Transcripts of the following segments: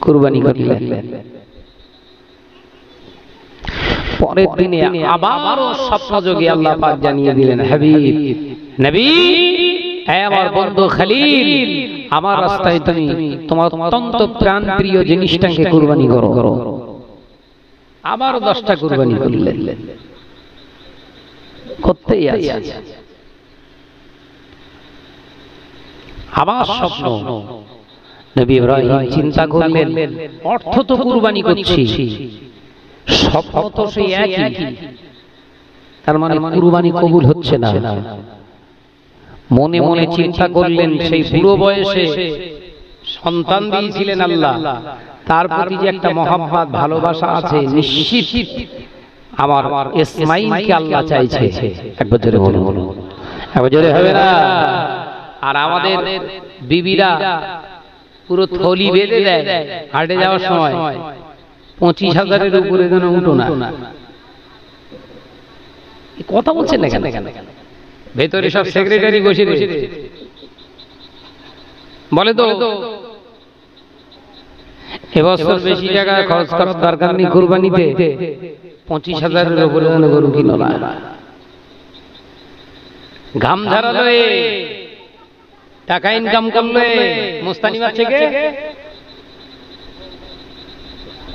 কুরবানি করলেন। পরের দিনে আবারও স্বপ্নযোগে আল্লাহ পাক জানিয়ে দিলেন, হাবিব নবী, হে আমার বন্ধু খলিল, আমার রাস্তায় তুমি তোমার অত্যন্ত প্রাণ প্রিয় জিনিসটাকে কুরবানি করো। আবার 10টা কুরবানি করলেন, করতেই আছে। আবার স্বপ্ন, নবী ইব্রাহিম চিন্তা করলেন, অর্থ তো কুরবানি করছি, স্বপ্ন তো সেই একই, তার মানে কুরবানি কবুল হচ্ছে না। মনে মনে চিন্তা করলেন, সেই বুড়ো বয়সে সন্তান দিয়েছিলেন আল্লাহ, তার প্রতি যে একটা মহব্বত ভালোবাসা আছে, নিশ্চিত আমার ইসমাইলকে আল্লাহ চাইছে। একবার জোরে বলুন, একবার জোরে হবে না? আর আমাদের বিবিরা পুরো থলি বেঁধে দেয় হাটে যাওয়ার সময়, 25,000-এর উপরে যেন উঠো না। কথা বলছেন না কেন? ভেতরে সব সেক্রেটারি বসে বলে তো এবছর বেশি টাকা খরচ করার দরকার নেই কুরবানিতে, 25,000-এর উপরে যেন গরু কিনো না। ঘাম ঝরালো, টাকা ইনকাম করলে মুস্তানিবাদ থেকে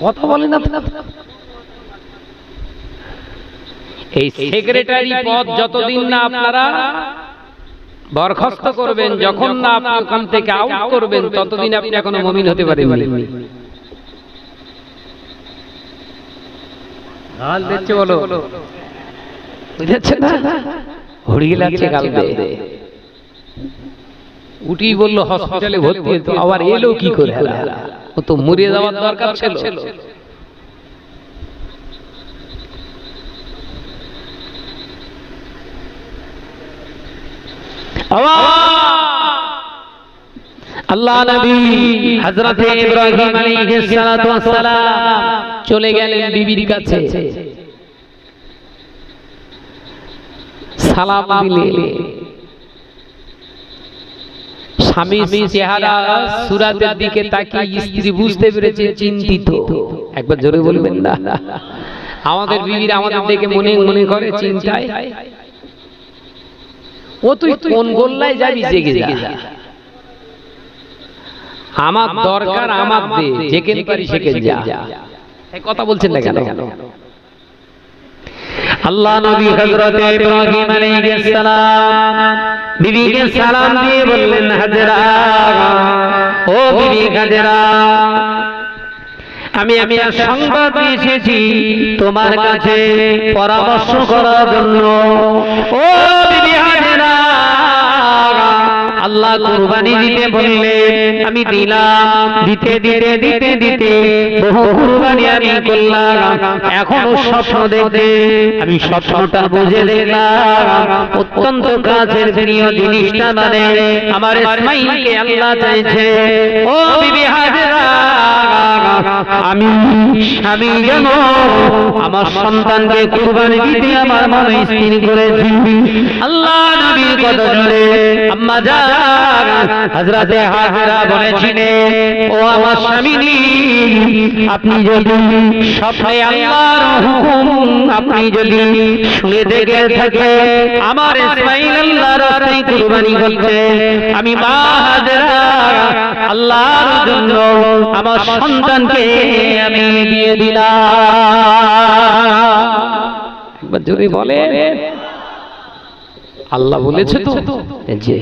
কথা বলে না। এই সেক্রেটারি পদ যতদিন না আপনারা বরখাস্ত করবেন, যখন না আপনি ওখান থেকে আউট করবেন, ততদিন আপনি এখনো মুমিন হতে পারেননি। গাল দিচ্ছে, বলো বুঝাচ্ছে না? হড়িয়ে লাগছে গাল দিয়ে। উঠি বললো হসপিটালে ভর্তি, তো আবার এলো কি করে? ও তো মরে যাওয়ার দরকার ছিল। আল্লাহ নবী হযরতে ইব্রাহিম আলাইহিস সালাতু ওয়াস সালাম চলে গেলেন বিবির কাছে, সালাম দিলে। স্বামীর চেহারা সুরাতের দিকে তাকিয়ে স্ত্রী বুঝতে পেরেছে চিন্তিত। একবার জোরে বলবেন না? আমাদের বিবিরা আমাদের দেখে মনে মনে করে চিন্তায়, ও তুই কোন গোল্লায় যাবি, জেগে যা, আমার দরকার আমার দে, যেখানে পারি সেখানে যা। এই কথা বলছেন না কেন? আল্লাহ নবী হযরত ইব্রাহিম আলাইহিস সালাম বিবিকে সালাম দিয়ে বললেন, হাজেরা, ও বিবি হাজেরা, আমি সংবাদ এসেছি তোমার কাছে পরামর্শ করার জন্য। ও বিবি হাজেরা, আল্লাহ কুরবানি দিতে বললেন, আমি দিলাম, দিতে দিতে দিতে দিতে বহু কুরবানি আমি করলাম। এখনো স্বপ্ন দেখতে আমি স্বপ্নটা বুঝে দেখলাম, অত্যন্ত কাছের প্রিয় জিনিসটা মানে আমার ইসমাইলকে আল্লাহ চাইছে। ও বিবি হাজেরা, আমি যেন আমার সন্তানকে কুরবানি দিতে আমার মনে স্থির করেছি। আল্লাহ নবীর কথা শুনে আম্মা জান হযরতে হাজেরা বলেছিলেন, ও আমার স্বামী, আপনি যদি স্বপ্নে আল্লাহর হুকুম আপনি যদি শুনে দেখে থাকে, আমার ইসমাইল আল্লাহর রাস্তায় কুরবানি করছে, আমি মা হাজেরা আল্লাহর জন্য আমার সন্তানকে আমি দিয়ে দিলাম। একবার জোরে বলে, আল্লাহ বলেছে তো যে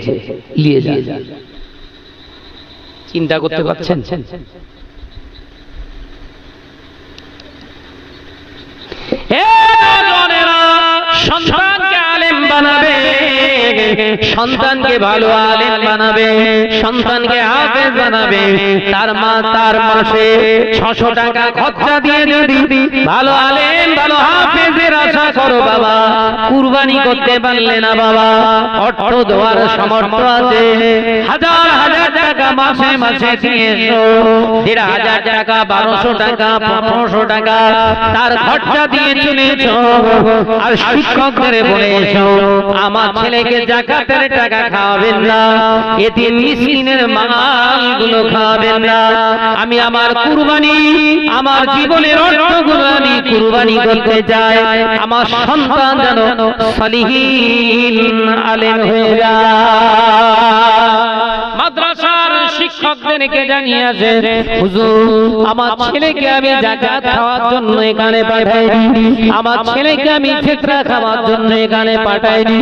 নিয়ে যা। চিন্তা করতে পারছেন? সন্তানকে আলেম বানাবে, সন্তানকে ভালো আলেম বানাবে, সন্তানকে হাফেজ বানাবে, তার মা তার মাসে 600 টাকা খরচা দিয়ে যদি ভালো আলেম ভালো হাফেজের আশা করো বাবা, কুরবানি করতে পারলে না বাবা, অর্থ দেওয়ার সামর্থ্য আছে, হাজার হাজার টাকা মাসে মাসে দিয়েছো, 1500 টাকা 1200 টাকা 1500 টাকা তার খরচা দিয়ে চলেছো, আর শিক্ষকদের বলে এসো আমার ছেলেকে যাকাতের টাকা খাওয়াবেন না, এতিম মিসকিনের মালগুলো খাওয়াবেন না। আমি আমার কুরবানি, আমার জীবনের অর্থগুলো আমি কুরবানি করতে চাই, আমার সন্তান যেন সালিহিন আলেম হয়ে যায়। মাদ্রাসার শিক্ষকদেরকে জানিয়েছে হুজুর আমার ছেলেকে আমি যাকাত খাওয়ার জন্য এখানে পাঠাইনি, আমার ছেলেকে আমি ফিতরা খাওয়ার জন্য এখানে পাঠাইনি,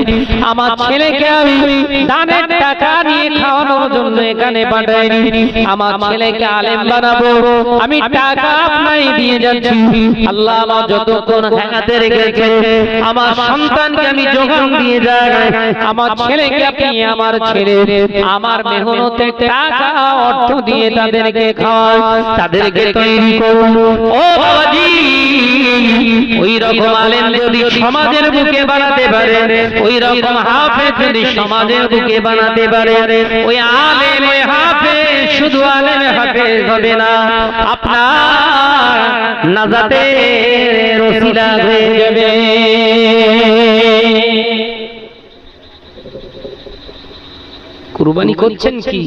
আমার ছেলেকে আমি দানের টাকা নিয়ে খাওয়ানোর জন্য এখানে পাঠাইনি, আমার ছেলেকে আলেম বানাবো আমি টাকা আপনাই দিয়ে যাচ্ছি। আল্লাহ আমার যতক্ষণ হায়াতে রেখেছে আমার সন্তানকে আমি যোগান দিয়ে যাই, আমার ছেলেকে আপনি আমার ছেলে আমার মেহনতের টাকা অর্থ দিয়ে তাদেরকে খাওয়ান, তাদেরকে তৈরি করুন। ও বাবাজি ওই রকম আলেম যদি সমাজের বুকে বানাতে পারে, ওই রকম হাফেজ যদি সমাজের বুকে বানাতে পারে, ওই আলেম ওই হাফেজ শুধু আলেম হাফেজ হবে না, আপনার নাজাতের ওসিলা হয়ে যাবে। কুরবানি করছেন কি?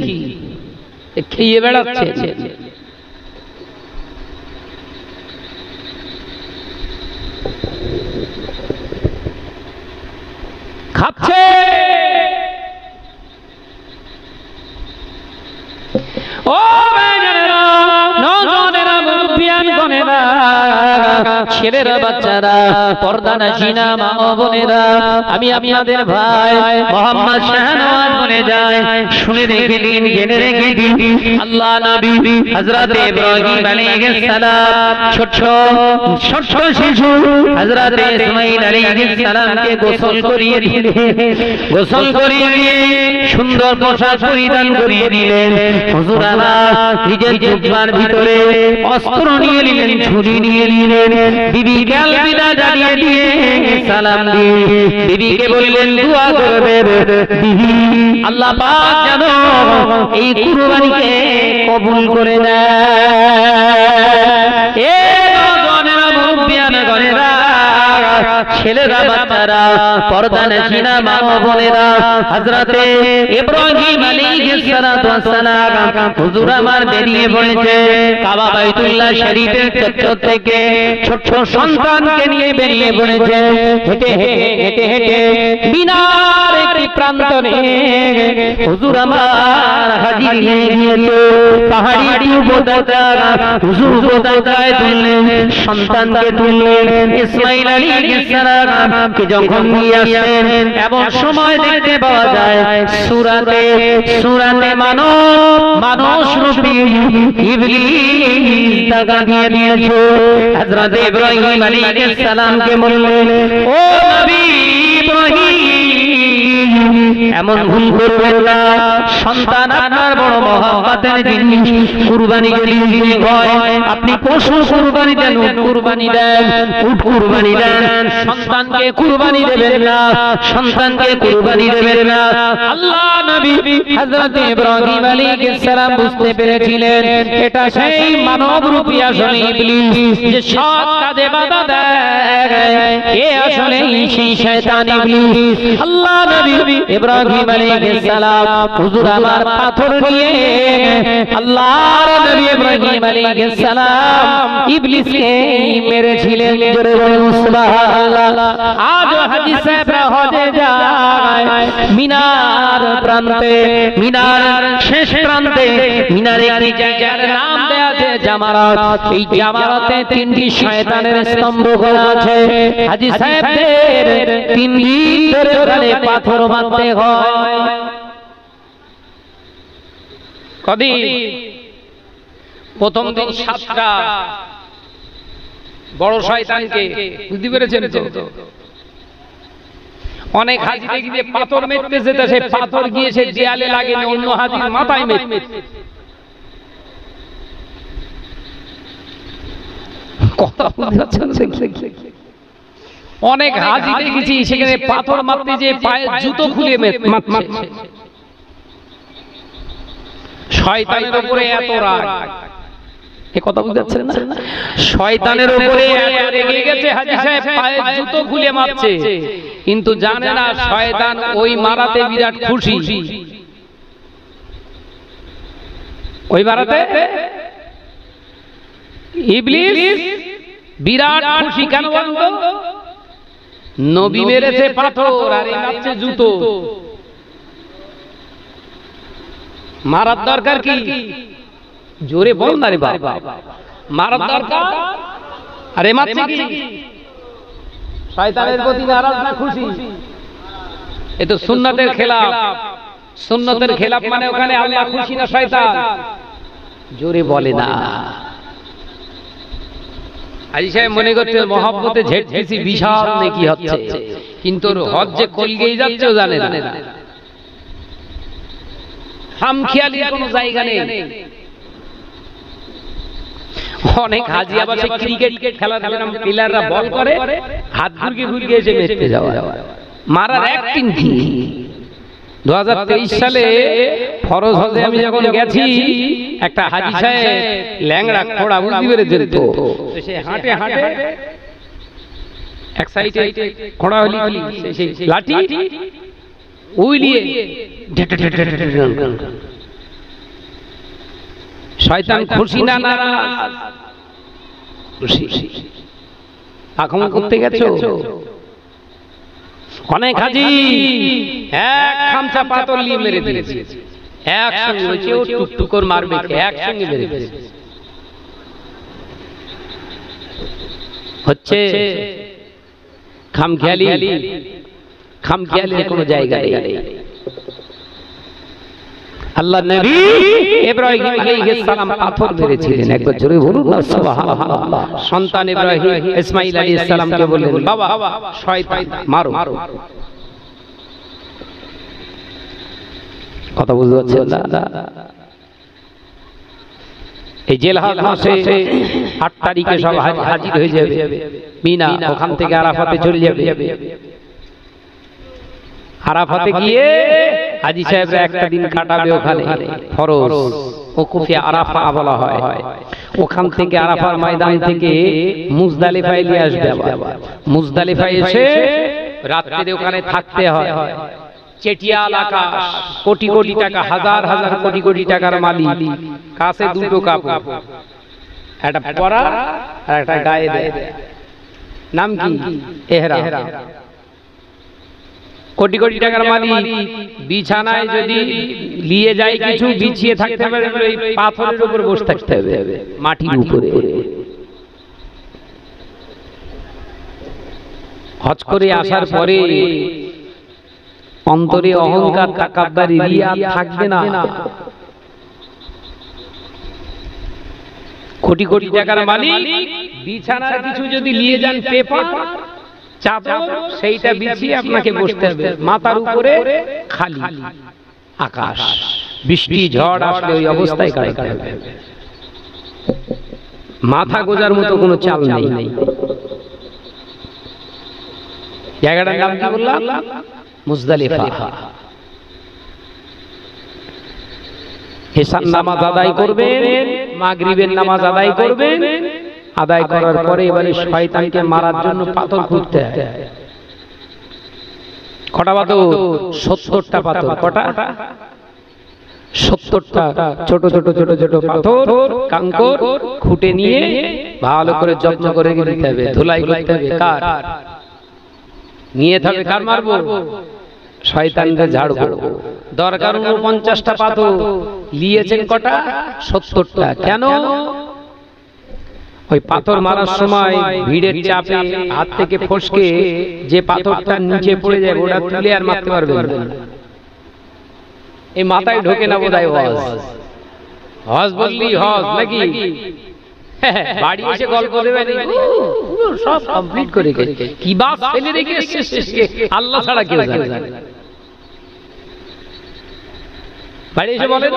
খেয়ে বেড়াচ্ছে। খাচ্ছে ও বেজনেরা, নজনেরা, মুরব্বিয়ান গনেরা, ছেলেরা, বাচ্চারা, পর্দানশীনা মা ও বোনেরা, আমি আপনাদের ভাই মোহাম্মদ শাহনওয়াজ বলে যাই, শুনে রেখে দিন, জেনে রেখে দিন। আল্লাহ নবী হযরত ইব্রাহিম আলাইহিস সালাম ছোট শিশু হযরত ইসমাঈল আলাইহিস সালামকে গোসল করিয়ে দিলেন, গোসল করিয়ে দিয়ে সুন্দর পোশাক পরিধান করিয়ে দিলেন। হুজুর আমার নিজের জুব্বার ভিতরে অস্ত্র নিয়ে নিলেন, ছুরি নিয়ে নিলেন, বিবিকে আলবিদা জানিয়ে দিয়ে সালাম দিয়ে বিবিকে বললেন দোয়া করবে, বিবি আল্লাহ পাক যেন এই কুরবানিকে কবুল করে নেয়। এ নওজোয়ানেরা, মুরব্বিয়ান গনেরা, ছেলেরা, বাচ্চারা, পর্দানশীনা মা ও বোনেরা, হযরতে ইব্রাহিম আলাইহিস সালাতু ওয়াস সালাম হুজুর আমার বেরিয়ে পড়েছে কাবা বাইতুল্লাহ শরীফের চত্বর থেকে, ছোট সন্তানকে নিয়ে বেরিয়ে পড়েছে। হেঁটে হেঁটে হেঁটে হেঁটে মিনার একটি প্রান্তরে হুজুর আমার হাজির হয়ে গিয়েছে। পাহাড়ি উপত্যকা হুজুর উপত্যকায় তুললেন, সন্তানকে তুললেন। ইসমাঈল আলাইহিস সালামকে যখন নিয়ে আসেন এমন সময় দেখতে পাওয়া যায় সূরাতে মানুষ রূপী ইবলিস টাকা দিয়ে দিয়েছে। হযরত ইব্রাহিম আলাইহিস সালামকে বললেন ও নবী ইব্রাহিম এমন ভুল করবেন না, সন্তান আপনার বড় মহব্বতের জিনিস, কুরবানি যদি হয় আপনি পশু কুরবানি দেন, কুরবানি দেন, উট কুরবানি দেন, সন্তানকে কুরবানি দেবেন না, সন্তানকে কুরবানি দেবেন না। আল্লাহ নবী হযরত ইব্রাহিম আলাইহিস সালাম বুঝতে পেরেছিলেন এটা সেই মানব রূপী আসলে ইবলিস যে সৎ কাজে বাধা দেয়, এ আসলে সেই শয়তান ইবলিস। আল্লাহ নবী ইব্রাহিম আলাইহিস সালাম হুজুর আমার পাথর নিয়ে আল্লাহর নবী ইব্রাহিম আলাইহিস সালাম ইবলিসকে মেরেছিলেন। জোরে বলুন সুবহানাল্লাহ। আজ হাজী সাহেবরা হজে যায় মিনার প্রান্তে, মিনার শেষ প্রান্তে মিনারে একটি জায়গার নাম দেয়া আছে জামারাত। এই জামারাতে তিনটি শয়তানের স্তম্ভ করা আছে। হাজী সাহেবদের তিন দিন ধরে ওখানে পাথর মারতে হয়। কদিন? প্রথম দিন 7টা বড় শয়তানকে, বুঝতে পেরেছেন তো? অনেক হাজি দেখি পাথর মেরতেছে, সে পাথর গিয়ে সে দেয়ালে লাগে না, অন্য হাজির মাথায় মেরে। কথা বুঝাচ্ছেন? অনেক হাজি দেখেছি সেখানে পাথর মারতে যে পায়ে জুতো খুলে মারছে। শয়তানের উপরে এত রাগ, এ কথা বুঝাচ্ছেন না? শয়তানের উপরে রেগে গেছে হাজী সাহেব, পায়ের জুতো খুলে মারছে, কিন্তু জানে না শয়তান ওই মারাতে বিরাট খুশি। ওই মারাতে ইবলিস বিরাট খুশি। কেন বলতো? নবী মেরেছে পাথর আর এই মারছে জুতো। মারার দরকার কি? জোরে বল না রে বাবা, মারার দরকার আরে মারছে কি? শয়তানের প্রতি নারাজ না খুশি? এ তো সুন্নাতের খেলাফ। সুন্নাতের খেলাফ মানে ওখানে আল্লাহ খুশি না শয়তান? জোরে বলে না। হাজী সাহেব মনে করতে মহব্বতে ঝেড়তেছি বিশাল নেকি হচ্ছে, কিন্তু হজ যে কলগেই যাচ্ছে ও জানে না। খামখেয়ালির কোনো জায়গা নেই। অনেক হাজী আবার সেই ক্রিকেট খেলার প্লেয়াররা বল করে, হাত ঘুরকে ঘুরকে এসে মেরতে যাওয়া, মারার অ্যাক্টিং কি? 2023 সালে ফরজ হজে আমি যখন গেছি, একটা হাজী সাহেব ল্যাংড়া খোড়া, বুঝতে পেরেছেন তো? সে হাঁটে হাঁটে এক সাইডে খোড়া হলি সেই লাঠি উইলিয়ে শয়তান খুশি না নারাজ? খুশি। আক্রমণ করতে গেছো? অনেক হাজী এক খামচা পাথর নিয়ে মেরে দিয়েছে, একসঙ্গে হয়েছে। ও টুকটুকর মারবে, একসঙ্গে মেরে দিয়েছে। হচ্ছে খামখেয়ালি। খামখেয়ালির কোনো জায়গা নেই। আল্লাহ নবী ইব্রাহিম আলাইহিস সালাম পাথর মেরেছিলেন। একবার জোরে বলুন না সুবহানাল্লাহ। সন্তান ইব্রাহিম ইসমাঈল আলাইহিস সালামকে বললেন, বাবা শয়তান মারো। কথা বুঝতে পারছেন না? এই জিলহজ মাসে 8 তারিখে সব হাজির হয়ে যাবে মিনা, ওখান থেকে আরাফাতে চলে যাবে। আরাফাতে গিয়ে হাজী সাহেবরা একটা দিন কাটাবে ওখানে। ফরজ ওকুফে আরাফা বলা হয়। ওখান থেকে আরাফার ময়দান থেকে মুজদালিফায় নিয়ে আসবে। আবার মুজদালিফায় এসে রাত্রিতে ওখানে থাকতে হয়। চেটিয়াল আকাশ, কোটি কোটি টাকা, হাজার হাজার কোটি কোটি টাকার মালিক, কাছে দুটো কাপড়, একটা পরা আর একটা গায়ে দেয়। নাম কি? ইহরাম। কোটি কোটি টাকার মালিক বিছানায় যদি নিয়ে যায় কিছু, বিছিয়ে থাকতে হবে, ওই পাথরের উপর বসে থাকতে হবে, মাটির উপরে। হজ করে আসার পরে অন্তরে অহংকার, তাকাব্বুরি, রিয়া থাকবে না। কোটি কোটি টাকার মালিক বিছানার কিছু যদি নিয়ে যান, পেপার চাদর, সেইটা বিছিয়ে আপনাকে বসতে হবে। মাথার উপরে খালি আকাশ, বৃষ্টি ঝড় আসলে ওই অবস্থায় কাটাতে হবে। মাথা গোজার মতো কোনো চাল নেই। জায়গাটার নাম কি বললাম? মুজদালিফা। এশার নামাজ আদায় করবেন, মাগরিবের নামাজ আদায় করবেন। আদায় করার পরে এবারে শয়তানকে মারার জন্য পাথর খুঁজতে হয়। কটা পাথর? 70টা পাথর। কটা? 70টা ছোট ছোট ছোট ছোট পাথর, কাঙ্কর খুঁটে নিয়ে ভালো করে যত্ন করে দিতে হবে, ধুলাই করতে হবে। কার নিয়ে থাকবে? কার মারবো? শয়তানকে ঝাড়বো। দরকার 49টা পাথর, নিয়েছেন কটা? 70টা। কেন? ওই পাথর মারার সময় ভিড়ের চাপে হাত থেকে ফসকে যে পাথরটা নিচে পড়ে যায়, ওটা তুলে আর মারতে পারবেন না। এই মাথায় ঢোকে না বোধহয় হজ। হজ বললি হজ নাকি? বাড়ি এসে গল্প দেবেন, সব কমপ্লিট করে কি বাস ফেলে রেখে এসেছে আল্লাহ ছাড়া কেউ জানে না। বাড়ি এসে বলে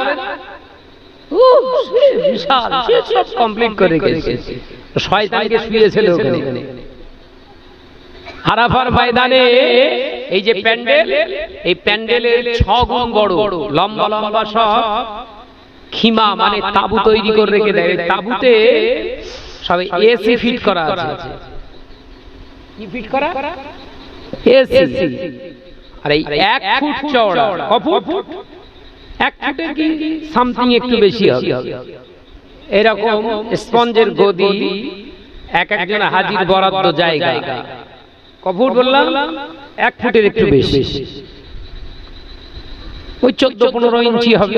বিশাল, সব কমপ্লিট করে গেছে। শয়তানকে শুয়েছিল ওখানে। আরাফার ময়দানে এই যে প্যান্ডেল, এই প্যান্ডেলের 6 গুণ বড়, লম্বা লম্বা সব খিমা মানে তাবু তৈরি করে রেখে দেয়, তাবুতে সব এসি ফিট করা আছে। কি ফিট করা? এসি। আর এই 1 ফুট চওড়া, কত ফুট? 1 ফুটের কি সামথিং একটু বেশি হবে, এরকম স্পঞ্জের গদি এক একজন হাজির বরাদ্দ জায়গা। কত ফুট বললাম? 1 ফুটের একটু বেশি, ওই 14-15 ইঞ্চি হবে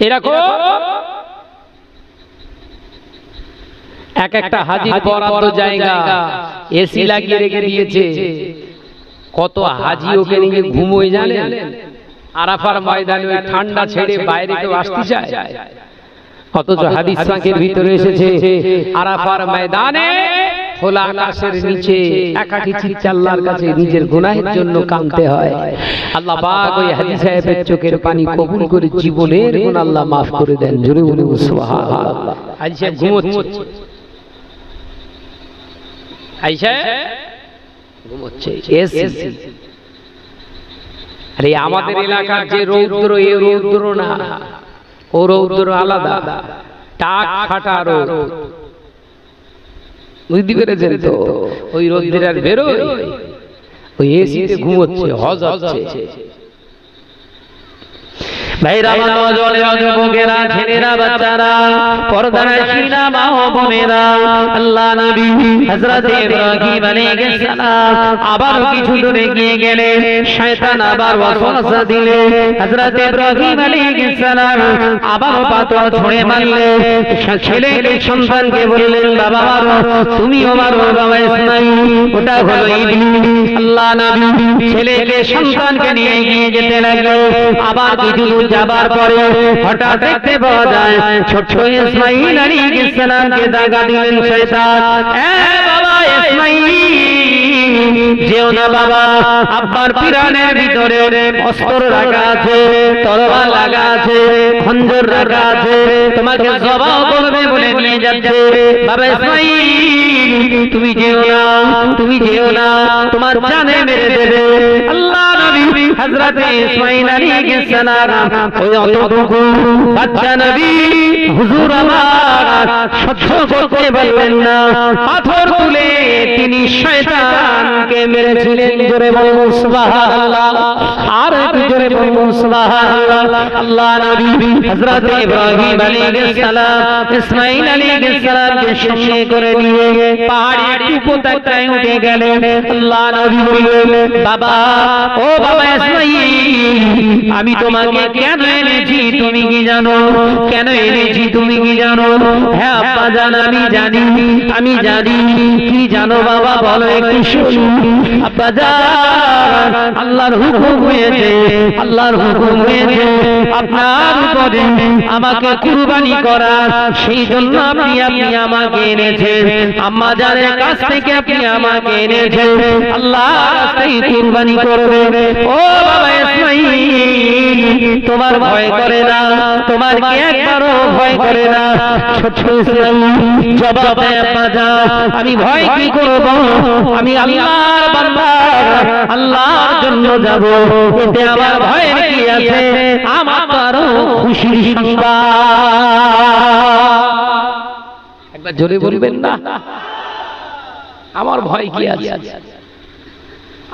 এরকম। এক একটা হাজির বরাদ্দ জায়গা এসি লাগিয়ে রেখে দিয়েছে। কত হাজি ওকে নিয়ে ঘুমোয় জানেন? আরাফার ময়দানে ওই ঠান্ডা ছেড়ে বাইরে কেউ আসতে চায়? অথচ হাদিস পাকের ভিতরে এসেছে আরাফার ময়দানে খোলা আকাশের নিচে একাকী চিত্তে আল্লাহর কাছে নিজের গুনাহের জন্য কাঁদতে হয়। আল্লাহ পাক ওই হাজী সাহেবের চোখের পানি কবুল করে জীবনের গুনাহ আল্লাহ maaf করে দেন। জোরে বলুন সুবহানাল্লাহ। হাজী সাহেব ঘুমোচ্ছে, হাজী সাহেব ঘুমোচ্ছে এসি। আরে আমাদের এলাকার যে রৌদ্র, এ রৌদ্র না, ও রৌদ্র আলাদা, টাক ফাটা রোদ। বুঝতে পেরেছেন তো? ওই রোদ্রের আর বেরোয়, ওই এসিতে ঘুমোচ্ছে, হজ হচ্ছে। ভাইরা, নওজওয়ানেরা, যুবকেরা, ছেলেরা, বাচ্চারা, পর্দার শিরা মা ও বোনেরা, আল্লাহ নবী হযরত ইব্রাহিম আলাইহিস সালাম আবার কিছু দূরে গিয়ে গেলেন। শয়তান আবার ওয়াসওয়াসা দিলে হযরত ইব্রাহিম আলাইহিস সালাম আবার পাথর ছুঁড়ে মারলে। ছেলেকে, সন্তানকে বললেন, বাবা মারো, তুমিও মারো বাবা ইসমাঈল, ওটা হলো ইবলিস। আল্লাহ নবী ছেলেকে, সন্তানকে নিয়ে গিয়ে যেতে লাগলো। আবার কিছু যাবার পরে হঠাৎ দেখতে পাওয়া যায় ছোট্ট ইসমাঈল আলাইহিস সালামকে দাগা দিলেন শয়তান। এ বাবা ইসমাঈল, যেও না বাবা, আব্বার পিরানের ভিতরে অস্ত্র রাখা আছে, তরবার লাগা আছে, খঞ্জর রাখা আছে, তোমাকে জবাই করবে বলে নিয়ে যাচ্ছে। বাবা ইসমাঈল, তুমি যেও না, তুমি যেও না, তোমার জানে মেরে দেবে। আল্লাহ নবী হযরত ইসমাঈল আলাইহিস সালাম ওই অতটুকু বাচ্চা নবী হুজুর আমার সহ্য করতে পারলেন না, পাথর তুলে তিনি শয়তানকে মেরেছিলেন। জোরে বলুন সুবহানাল্লাহ, আর জোরে বলুন সুবহানাল্লাহ। আল্লাহ নবী হযরত ইব্রাহিম আলাইহিস সালাম ইসমাঈল আলাইহিস সালামকে সঙ্গে করে নিয়ে পাহাড়ি একটু উপত্যকায় উঠে গেলেন। আল্লাহ নবী বললেন, বাবা, ও বাবা ইসমাঈল, আমি তোমাকে কেন এনেছি তুমি কি জানো? কেন এনেছি তুমি কি জানো? হ্যাঁ আব্বা জান, আমি জানি, আমি জানি। কি জানো বাবা, বলো একটু শুনি। আব্বা জান, আল্লাহর হুকুম হয়েছে, আল্লাহর হুকুম হয়েছে আপনার উপরে আমাকে কুরবানি করা, সেই জন্য আপনি আমাকে এনেছেন। আম্মা জানের কাছ থেকে আপনি আমাকে এনেছেন, আল্লাহর রাস্তায় কুরবানি করবে। ও বাবা ইসমাঈল, তোমার ভয় করে না? তোমার কি একবারও ভয় করে না? ছোট্ট ইসমাঈল জবাব দেয়, আব্বা জান, আমি ভয় কি করব? আমি আল্লাহর বান্দা, আল্লাহর জন্য যাব, এতে আমার ভয় কি আছে? আমার তো আরো খুশির সংবাদ। একবার জোরে বলবেন না, আমার ভয় কি আছে?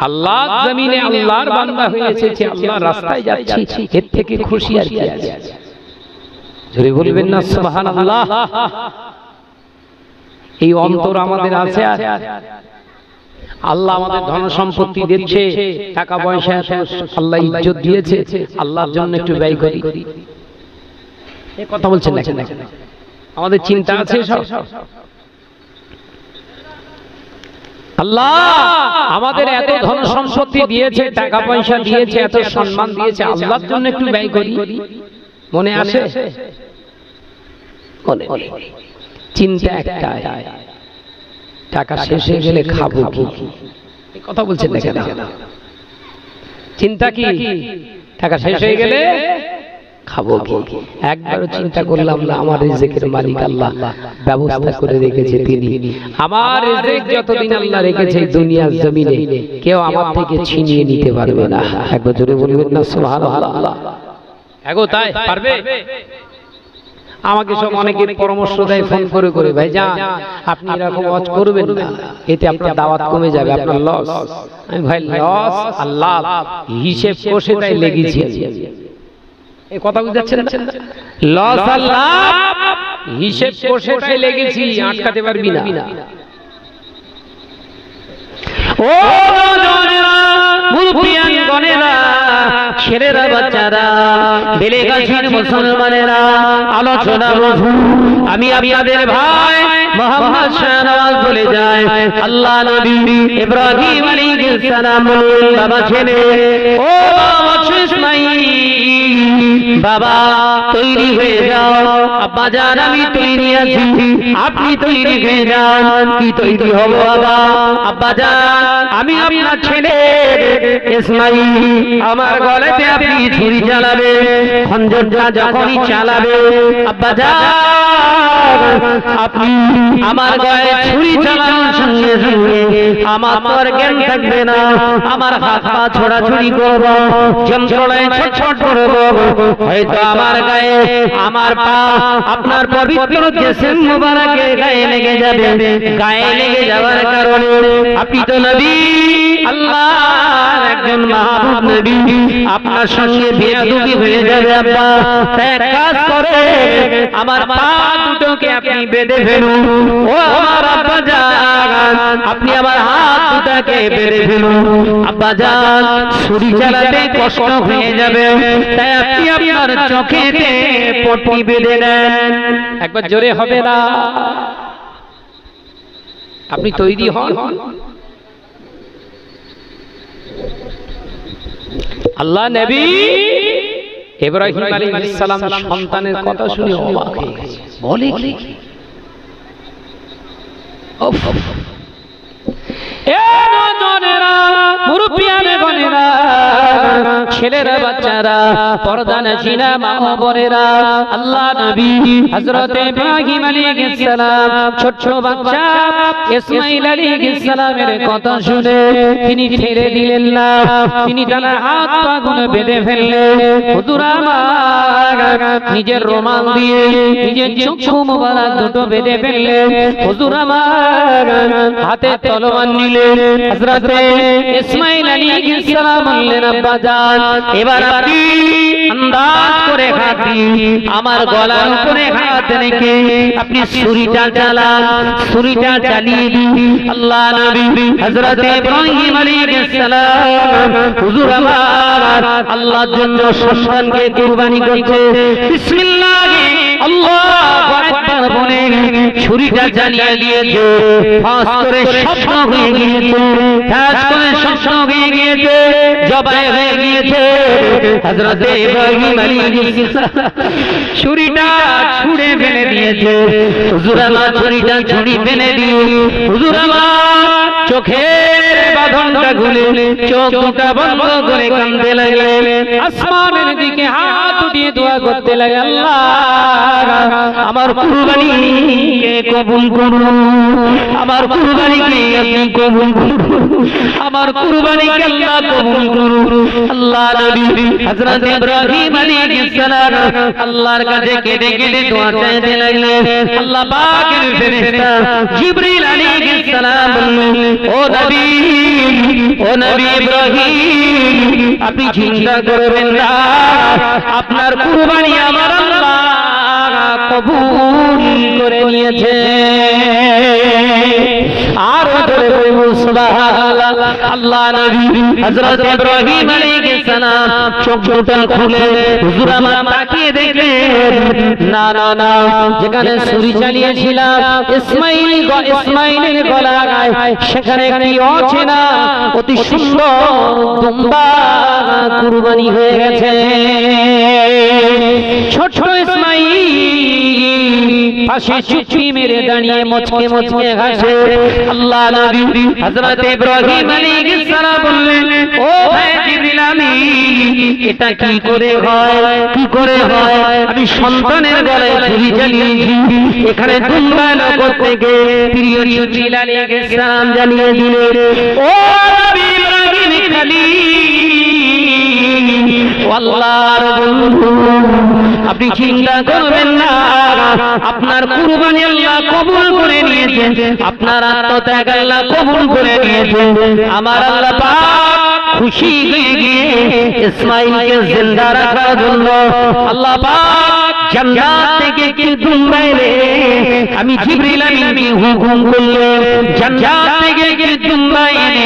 আল্লাহ জমিনে আল্লাহর বান্দা হয়ে এসেছি, আল্লাহর রাস্তায় যাচ্ছি, এর থেকে খুশি আর কি আছে? জোরে বলবেন না সুবহানাল্লাহ। এই অন্তর আমাদের আছে। আল্লাহ আমাদের ধন সম্পত্তি দিচ্ছে, টাকা পয়সা আল্লাহ ইজ্জত দিয়েছে, আল্লাহর জন্য একটু ব্যয় করি, এই কথা বলছেন না? আমাদের চিন্তা আছে সব? আল্লাহ আমাদের এত ধন সম্পত্তি দিয়েছে, টাকা পয়সা দিয়েছে, এত সম্মান দিয়েছে, আল্লাহর জন্য একটু ব্যয় করি, মনে আসে? চিন্তা একটাই, টাকা শেষ হয়ে গেলে খাবো কি? এই কথা বলছেন না কেন? চিন্তা কি? টাকা শেষ হয়ে গেলে খাবো কি? একবারও চিন্তা করলাম না আমার রিজিকের মালিক আল্লাহ ব্যবস্থা করে রেখেছে তিনি। আমার রিজিক যতদিন আল্লাহ রেখেছে দুনিয়ার জমিনে কেউ আমার থেকে ছিনিয়ে নিতে পারবে না। একবার জোরে বলবেন না সুবহানাল্লাহ। এগো তাই পারবে? আমাকে সব অনেকে পরামর্শ দেয় ফোন করে করে, ভাই যা আপনি এরকম ওয়াজ করবেন না, এতে আপনার দাওয়াত কমে যাবে, আপনার লস। আমি ভাই লস আল্লাহ হিসেব কষে তাই লেগেছি। এই কথা বুঝাচ্ছেন না? লস আল্লাহ হিসেব কষে তাই লেগেছি, আটকাতে পারবি না। ও নজনেরা, মুরব্বিয়ান গনেরা, ছেলেরা, বাচ্চারা, বেলেগাছির মুসলমানেরা, আলোচনা বুঝুন। আমি আপনাদের ভাই মোহাম্মদ শাহনওয়াজ বলে যায়, আল্লাহ নবী ইব্রাহিম আলাইহিস সালাম বাবা ছেলে, ও বাবা ইসমাঈল, বাবা তৈরি হয়ে যাও, আব্বা জান আমি তৈরি আছি, আপনি তৈরি হয়ে যান। কি তৈরি হব বাবা? আব্বা জান আমি আপনার ছেলে ইসমাঈল, আমার গলাতে আপনি ছুরি চালাবে, খঞ্জরটা যখনই চালাবে আব্বা জান আপনি আমার গায়ে ছুরি চালানোর সঙ্গে সঙ্গে আমার তো আর জ্ঞান থাকবে না, আমার হাত পা ছোড়াছুড়ি করব, যন্ত্রণায় ছটফট করব, হয়তো আমার গায়ে আমার পা আপনার পবিত্র জিসম মুবারকে গায়ে লেগে যাবে। গায়ে লেগে যাওয়ার কারণে আপনি তো নবী, আল্লাহর একজন মাহবুব নবী, আপনার সঙ্গে বেয়াদবি হয়ে যাবে আব্বা। তাই এক কাজ করে আমার পা দুটোকে আপনি বেঁধে ফেলুন। ও আমার আব্বা জান আপনি আমার হাত দুটোকে বেঁধে ফেলুন। আব্বা জান ছুরি চালাতে কষ্ট হয়ে যাবে, তাই আপনি আপনার চোখেতে পট্টি বেঁধে নেন। একবার জোরে হবে না? আপনি তৈরি হন। আল্লাহ নবী ইব্রাহিম আলাইহিস সালাম সন্তানের কথা শুনে অবাক হয়ে গেছে, বলে কি ছেলেরা, বাচ্চারা, পর্দানশীনা মা বোনেরা, আল্লাহ নবী হযরত ইব্রাহিম আলাইহিস সালাম ছোট বাচ্চা ইসমাঈল আলাইহিস সালামের কথা শুনে তিনি ছেড়ে দিলেন না, তিনি তার হাত পা গুলো বেঁধে ফেললেন। হুজুর আমার নিজের রুমাল দিয়ে নিজের চক্ষু মোবারক দুটো বেঁধে ফেললেন। হুজুর আমার হাতে তলোয়ার নিলেন। হযরত ইসমাঈল আলাইহিস সালাম বললেন, আব্বা জান এবার আপনি আন্দাজ করে হাত দিন, আমার গলার উপরে হাত রেখে আপনি ছুরিটা চালান। ছুরিটা চালিয়ে দিন। আল্লাহ নবী হযরত ইব্রাহিম আলাইহিস সালাম হুজুর আমার আল্লাহর জন্য সন্তানকে কুরবানি করছে। বিসমিল্লাহ আল্লাহু আকবার বলে ছুরিটা চালিয়ে দিয়েছে। ফাঁস করে শব্দ হয়ে গিয়েছে, ফাঁস করে শব্দ হয়ে গিয়েছে, জবাই হয়ে গিয়েছে। হযরত ইব্রাহিম আলাইহিস সালাম ছুরিটা ছুঁড়ে ফেলে দিয়েছে। হুজুর আমার ছুরিটা ছুঁড়ে ফেলে দিয়ে হুজুর আমার চোখের বাঁধনটা খুলে চোখ দুটো বন্ধ করে কাঁদতে লাগলেন। আসমানের দিকে হাত উঠিয়ে দোয়া করতে লাগলেন, আল্লাহ আমার কুরবানিকে কবুল করুন, আমার কুরবানিকে আপনি কবুল করুন, আমার কুরবানিকে আল্লাহ কবুল করুন। আল্লাহ নবী হযরত ইব্রাহিম আলাইহিস সালাম আল্লাহর কাছে কেঁদে কেঁদে দোয়া চাইতে লাগলেন। আল্লাহ পাকের ফেরেশতা জিবরিল আলাইহিস সালাম বললেন, ও নবী ইব্রাহিম আপনি চিন্তা করবেন না, আপনার কুরবানি আমার আল্লাহ কবুল করে নিয়েছে। আর সুবহানাল্লাহ। আল্লাহ নবী হযরত ইব্রাহিম আলাইহিস সালাম চোখ দুটো খুলে হুজুর আমার তাকিয়ে দেখলেন, না না না, যেখানে ছুরি চালিয়েছিলাম ইসমাঈলের গলায় সেখানে একটি অচেনা অতি সুন্দর দুম্বা কুরবানি হয়ে গেছে। ছোট ইসমাঈল পাশে চুপি মেরে দাঁড়িয়ে মুচকে মুচকে হাসে। আল্লাহ নবী হযরত ইব্রাহিম আলাইহিস সালাম বললেন, ও ভাই জিবরিল আমিন এটা কি করে হয়, কি করে হয়? আমি সন্তানের গলায় ছুরি চালিয়েছি, এখানে দুম্বা লোক থেকে প্রিয় জিবরিল আলাইহিস সালাম জানিয়ে দিলেন, ও নবী ইব্রাহিম খালিল আল্লাহর বন্ধু আপনি চিন্তা করবেন না, আপনার কুরবানি আল্লাহ কবুল করে নিয়েছেন, আপনার আত্মত্যাগ আল্লাহ কবুল করে নিয়েছেন। আমার আল্লাহ পাক খুশি হয়ে গিয়ে ইসমাঈলকে জিন্দা রাখার জন্য আল্লাহ পাক জান্নাত থেকে কিছু বাইরে আমি জিবরিল আমিনকে হুকুম করলাম, জান্নাত থেকে কিছু বাইরে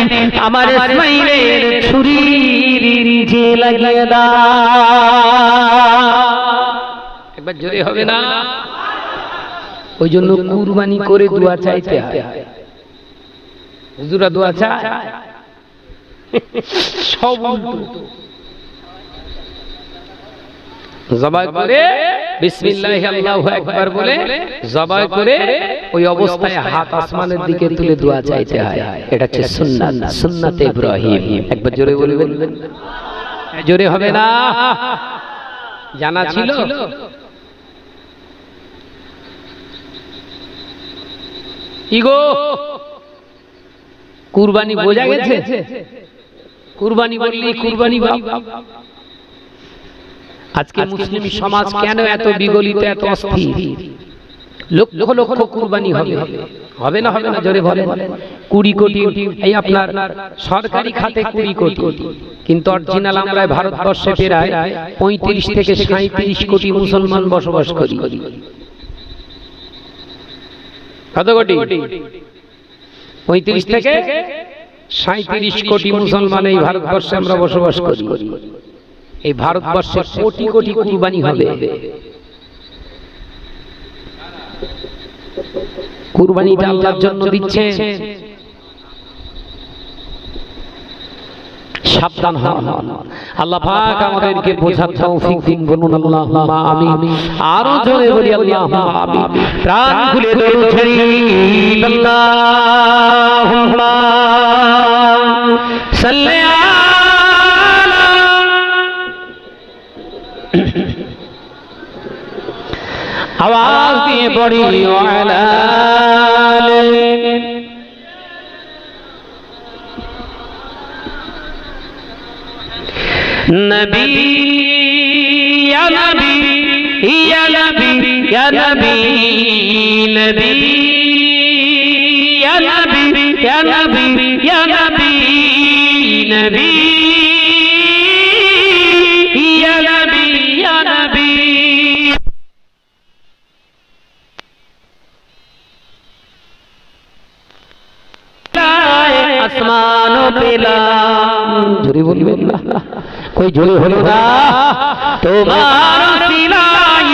আমার ইসমাঈলের ছুরির নিচে লাগিয়ে দাও। একবার জোরে হবে না? ওই জন্য কুরবানি করে দোয়া চাইতে হয়। হুজুরা দোয়া চায় সব উল্টো। জবাই করে বিসমিল্লাহি আল্লাহু আকবার বলে জবাই করে ওই অবস্থায় হাত আসমানের দিকে তুলে দোয়া চাইতে হয়। এটা হচ্ছে সুন্নাত, সুন্নাতে ইব্রাহিম। একবার জোরে বলবেন, জোরে হবে না? জানা ছিল? ইগো কুরবানি বোঝা গেছে? কুরবানি বললি কুরবানি বাপ। আজকে মুসলিম সমাজ কেন এত বিগলিত, এত অস্থির? লক্ষ লক্ষ কুরবানি হবে, হবে না? হবে না? জোরে বলেন। 20 কোটি এই আপনার সরকারি খাতে 20 কোটি, কিন্তু অরিজিনাল আমরা ভারতবর্ষে প্রায় 35 থেকে 37 কোটি মুসলমান বসবাস করি। কত কোটি? 35 থেকে 37 কোটি মুসলমান এই ভারতবর্ষে আমরা বসবাস করি। এই ভারতবর্ষে কোটি কোটি কুরবানি হবে। কুরবানিটা আল্লাহর জন্য দিচ্ছে, সাবধান হন। আল্লাহ পাক আমাদেরকে বোঝার তৌফিক দিন। বলুন আল্লাহুম্মা আমিন। আরো জোরে বলি আল্লাহুম্মা আমিন। প্রাণ খুলে দরুদ শরীফ আল্লাহুম্মা সাল্লি আলা আওয়াজ দিয়ে পড়ি আলা নবী ইয়া নবী ইয়া নবী ইয়া নবী নবী ইয়া নবী ইয়া নবী ইয়া নবী নবী ইয়া নবী ইয়া নবী। আসমান পেলাম, জোরে বলবেন না? कोई जोरे हलो ना तुम्हारो सिलाई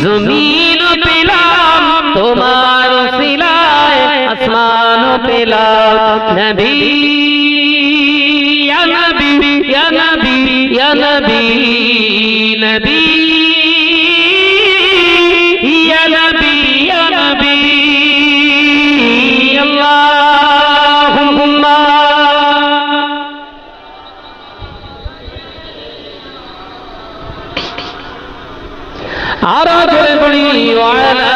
जमीन पेलाम, तुम्हारो सिलाई आसमान पेलाम। नबी या नबी या नबी या नबी नबी या नबी या नबी अल्लाहुम्मा। आरा जोरे बड़ी वाला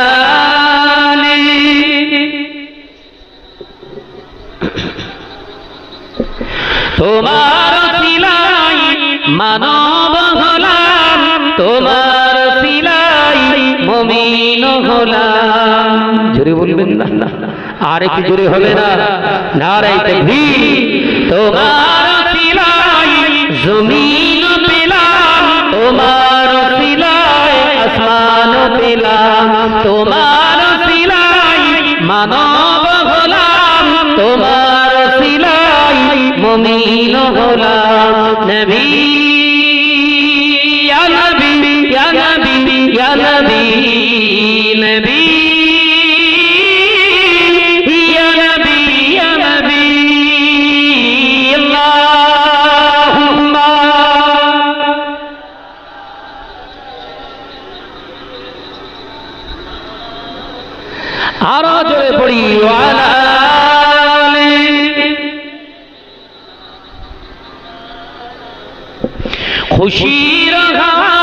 তোমার সিলাই মানব হলাম, তোমার সিলাই মুমিন হলাম। জোরে বলবেন না? আর একটু জোরে হবে না? নারে তাকবীর। তোমার সিলাই জমিন পেলাম, তোমার সিলাই আসমান পেলাম, তোমার সিলাই মানব হলাম, তোমার সিলাই মুমিন হলাম। নবী ইয়া নবী ইয়া নবী ইয়া নবী নবী ইয়া নবী ইয়া নবী আল্লাহুম্মা। আরো জোরে পড়ি ওয়ালা খুশির হাওয়া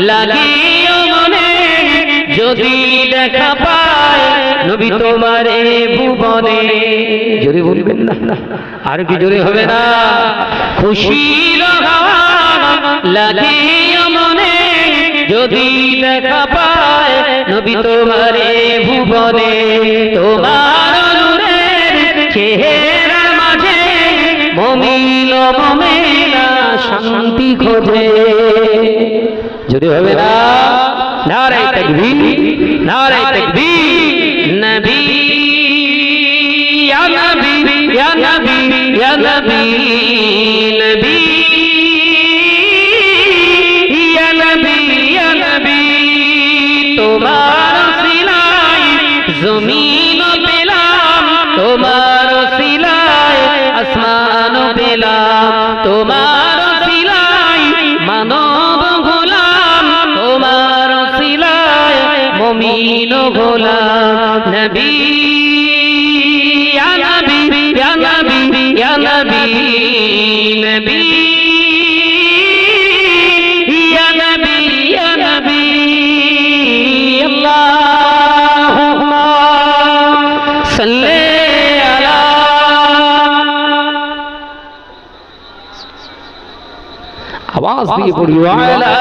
লাগিও মনে, যদি দেখা পায় নবী তোমার ভুবনে। জোরে বলবেন না? আর কি জোরে হবে না? খুশির হাওয়া লাগে মনে যদি দেখা পায় নবী তোমারে ভুবনে তোমার নূরের চেহারার মাঝে মুমিন ও মুমিনা শান্তি খোঁজে যদি হবে না নারে তাকবীর নারে তাকবীর নবী ইয়া নবী ইয়া নবী ইয়া নবী নবী ইয়া নবী ইয়া নবী তোমার সিলাই জমিন পেলাম তোমার সিলাই আসমান পেলাম তোমার সিলাই মানব গোলাম তোমার সিলাই মুমিন গোলাম নবী ইয়া নবী ইয়া নবী ইয়া নবী নবী ইয়া নবী ইয়া নবী আল্লাহুম্মা সাল্লি আলা আওয়াজ দিয়ে পড়ি ওয়ালা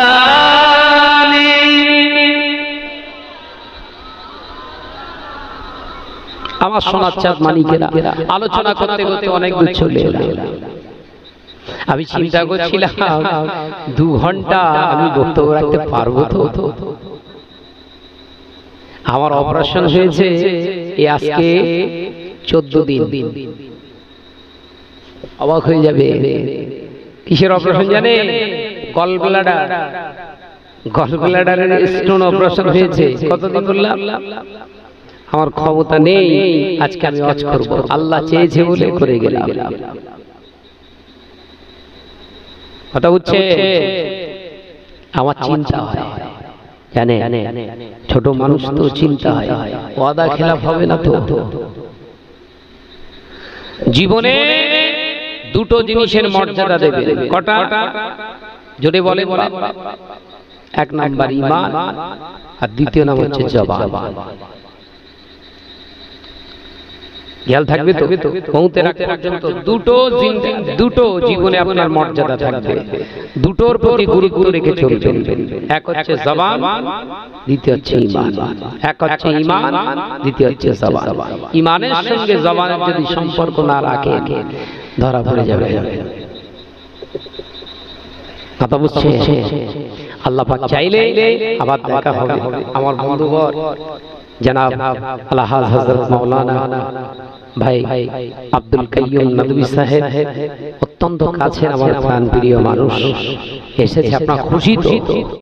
আমার সোনার চাঁদ মানিকেরা আলোচনা করতে করতে অনেক দূর চলে এলাম। আমি চিন্তা করছিলাম 2 ঘন্টা আমি বক্তব্য রাখতে পারবো তো। আমার অপারেশন হয়েছে এই আজকে 14 দিন। অবাক হয়ে যাবে, কিসের অপারেশন জানে? গলব্লাডারের স্টোন অপারেশন হয়েছে। কতদিন বললাম আমার ক্ষমতা নেই, আজকে আমি ওয়াজ করব, আল্লাহ চেয়েছে বলে করে গেলাম। কথা বুঝছে? আমার চিন্তা হয়, জানে ছোট মানুষ তো চিন্তা হয়, ওয়াদা খেলাফ হবে না তো। জীবনে 2টো জিনিসের মর্যাদা দেবে। কটা? জোরে বলেন। 1 নাম্বার ঈমান, আর 2য় নাম হচ্ছে জবান। খেয়াল থাকবে তো, মৌতের আগ পর্যন্ত 2টো জীবনে আপনার মর্যাদা থাকবে। 2টোর প্রতি গুরুত্ব রেখে চলবেন। 1 হচ্ছে জবান, 2 হচ্ছে ঈমান। 1 হচ্ছে ঈমান, 2 হচ্ছে জবান। ঈমানের সঙ্গে জবানের যদি সম্পর্ক না রাখে ধরা পড়ে যাবে। কথা বুঝছে? আল্লাহ পাক চাইলে আবার দেখা হবে। আমার বন্ধুবর জনাব আলহাজ হযরত মাওলানা ভাই আব্দুল কাইয়ুম নদভী সাহেব, অত্যন্ত কাছের আমার প্রাণপ্রিয় মানুষ, এসেছে। আপনার খুশি তো?